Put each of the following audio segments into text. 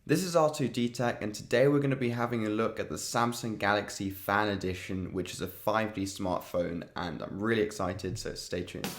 This is R2D Tech, and today we're going to be having a look at the Samsung Galaxy Fan Edition, which is a 5G smartphone, and I'm really excited, so stay tuned.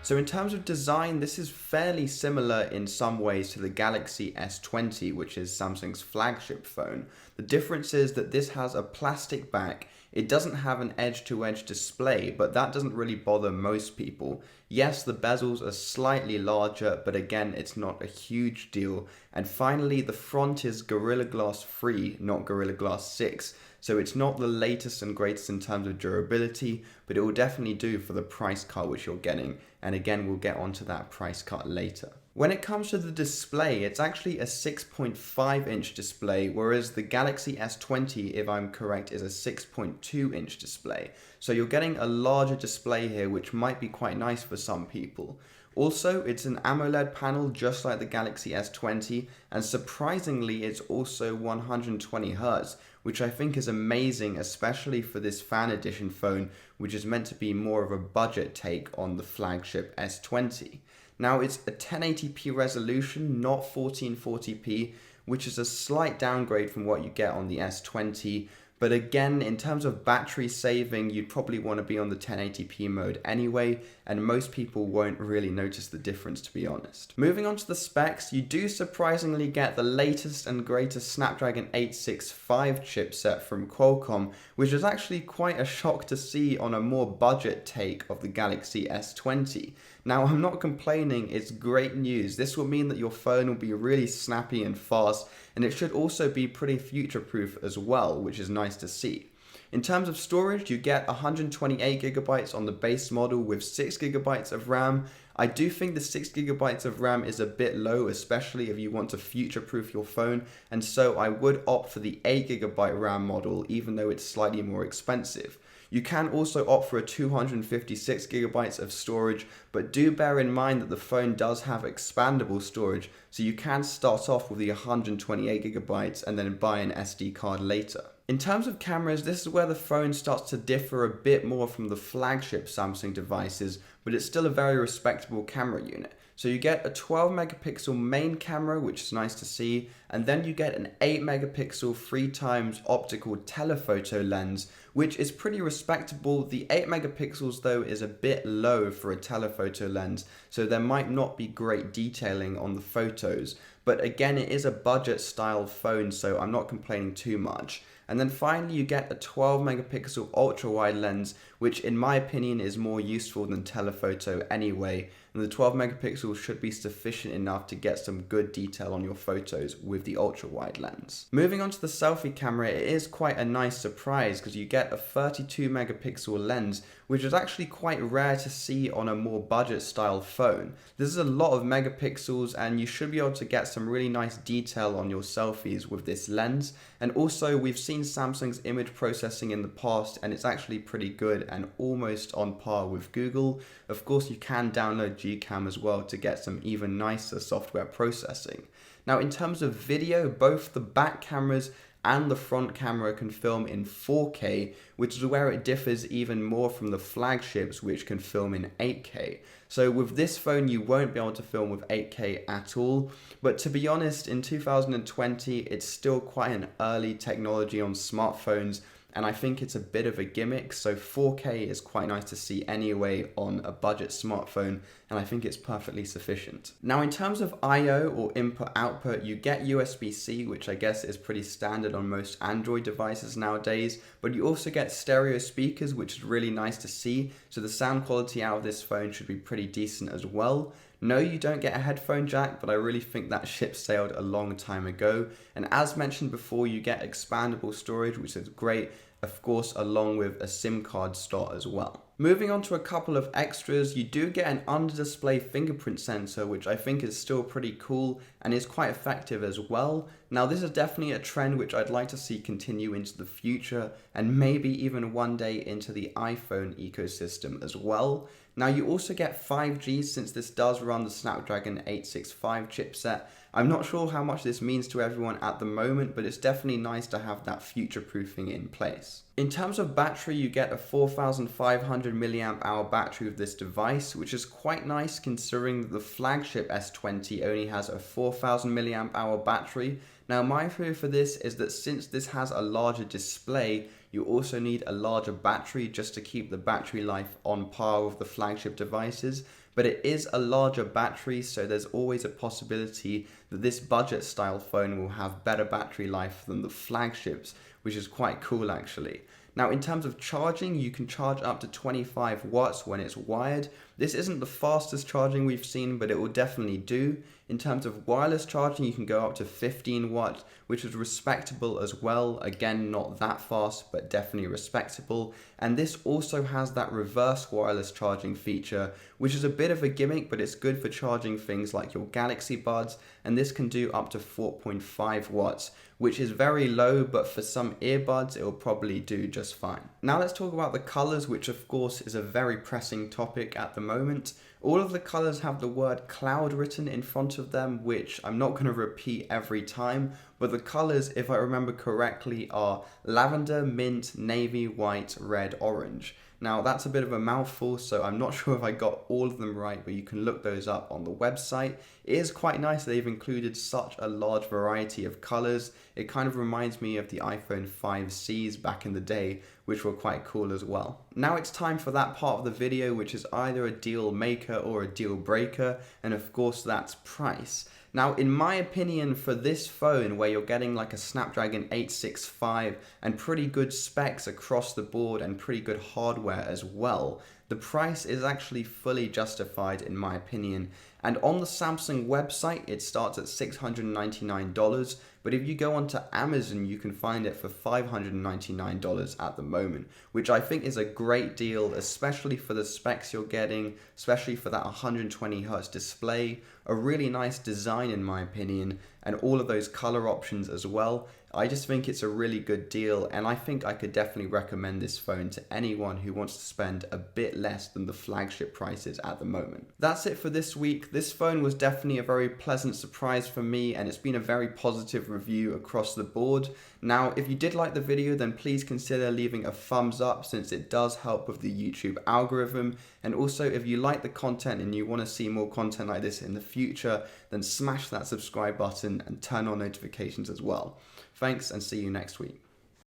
So in terms of design, this is fairly similar in some ways to the Galaxy S20, which is Samsung's flagship phone. The difference is that this has a plastic back. It doesn't have an edge-to-edge display, but that doesn't really bother most people. Yes, the bezels are slightly larger, but again, it's not a huge deal. And finally, the front is Gorilla Glass 3, not Gorilla Glass 6. So it's not the latest and greatest in terms of durability, but it will definitely do for the price cut which you're getting. And again, we'll get onto that price cut later. When it comes to the display, it's actually a 6.5-inch display, whereas the Galaxy S20, if I'm correct, is a 6.2-inch display. So you're getting a larger display here, which might be quite nice for some people. Also, it's an AMOLED panel just like the Galaxy S20, and surprisingly, it's also 120Hz, which I think is amazing, especially for this Fan Edition phone, which is meant to be more of a budget take on the flagship S20. Now, it's a 1080p resolution, not 1440p, which is a slight downgrade from what you get on the S20. But again, in terms of battery saving, you'd probably want to be on the 1080p mode anyway, and most people won't really notice the difference, to be honest. Moving on to the specs, you do surprisingly get the latest and greatest Snapdragon 865 chipset from Qualcomm, which is actually quite a shock to see on a more budget take of the Galaxy S20. Now, I'm not complaining, it's great news. This will mean that your phone will be really snappy and fast, and it should also be pretty future-proof as well, which is nice to see. In terms of storage, you get 128GB on the base model with 6GB of RAM. I do think the 6GB of RAM is a bit low, especially if you want to future-proof your phone, and so I would opt for the 8GB RAM model, even though it's slightly more expensive. You can also opt for a 256GB of storage, but do bear in mind that the phone does have expandable storage, so you can start off with the 128GB and then buy an SD card later. In terms of cameras, this is where the phone starts to differ a bit more from the flagship Samsung devices, but it's still a very respectable camera unit. So you get a 12 megapixel main camera, which is nice to see, and then you get an 8 megapixel 3x optical telephoto lens, which is pretty respectable. The 8 megapixels though is a bit low for a telephoto lens, so there might not be great detailing on the photos, but again, it is a budget style phone, so I'm not complaining too much. And then finally, you get a 12 megapixel ultra wide lens, which in my opinion is more useful than telephoto anyway, and the 12 megapixels should be sufficient enough to get some good detail on your photos with the ultra wide lens. Moving on to the selfie camera, it is quite a nice surprise because you get a 32 megapixel lens, which is actually quite rare to see on a more budget style phone. This is a lot of megapixels, and you should be able to get some really nice detail on your selfies with this lens. And also, we've seen Samsung's image processing in the past, and it's actually pretty good and almost on par with Google. Of course, you can download Gcam as well to get some even nicer software processing. Now, in terms of video, both the back cameras and the front camera can film in 4K, which is where it differs even more from the flagships, which can film in 8K. So with this phone, you won't be able to film with 8K at all, but to be honest, in 2020, it's still quite an early technology on smartphones, and I think it's a bit of a gimmick, so 4K is quite nice to see anyway on a budget smartphone, and I think it's perfectly sufficient. Now, in terms of I/O or input-output, you get USB-C, which I guess is pretty standard on most Android devices nowadays, but you also get stereo speakers, which is really nice to see, so the sound quality out of this phone should be pretty decent as well. No, you don't get a headphone jack, but I really think that ship sailed a long time ago. And as mentioned before, you get expandable storage, which is great, of course, along with a SIM card slot as well. Moving on to a couple of extras, you do get an under-display fingerprint sensor, which I think is still pretty cool and is quite effective as well. Now, this is definitely a trend which I'd like to see continue into the future, and maybe even one day into the iPhone ecosystem as well. Now you also get 5G since this does run the Snapdragon 865 chipset. I'm not sure how much this means to everyone at the moment, but it's definitely nice to have that future-proofing in place. In terms of battery, you get a 4,500 mAh battery with this device, which is quite nice considering that the flagship S20 only has a 4,000 mAh battery. Now my theory for this is that since this has a larger display, you also need a larger battery just to keep the battery life on par with the flagship devices. But it is a larger battery, so there's always a possibility that this budget style phone will have better battery life than the flagships, which is quite cool actually. Now in terms of charging, you can charge up to 25 watts when it's wired. This isn't the fastest charging we've seen, but it will definitely do. In terms of wireless charging, you can go up to 15 watts, which is respectable as well. Again, not that fast, but definitely respectable. And this also has that reverse wireless charging feature, which is a bit of a gimmick, but it's good for charging things like your Galaxy Buds. And this can do up to 4.5 watts, which is very low, but for some earbuds, it will probably do just fine. Now let's talk about the colors, which of course is a very pressing topic at the moment. All of the colors have the word cloud written in front of them, which I'm not going to repeat every time, but the colors, if I remember correctly, are lavender, mint, navy, white, red, orange. Now that's a bit of a mouthful, so I'm not sure if I got all of them right, but you can look those up on the website. It is quite nice they've included such a large variety of colors. It kind of reminds me of the iPhone 5Cs back in the day, which were quite cool as well. Now it's time for that part of the video, which is either a deal maker or a deal breaker, and of course that's price. Now, in my opinion, for this phone, where you're getting like a Snapdragon 865 and pretty good specs across the board and pretty good hardware as well, the price is actually fully justified in my opinion. And on the Samsung website, it starts at $699, but if you go onto Amazon, you can find it for $599 at the moment, which I think is a great deal, especially for the specs you're getting, especially for that 120Hz display, a really nice design in my opinion, and all of those color options as well. I just think it's a really good deal, and I think I could definitely recommend this phone to anyone who wants to spend a bit less than the flagship prices at the moment. That's it for this week. This phone was definitely a very pleasant surprise for me, and it's been a very positive review across the board. Now, if you did like the video, then please consider leaving a thumbs up, since it does help with the YouTube algorithm. And also, if you like the content and you want to see more content like this in the future, then smash that subscribe button and turn on notifications as well. Thanks, and see you next week.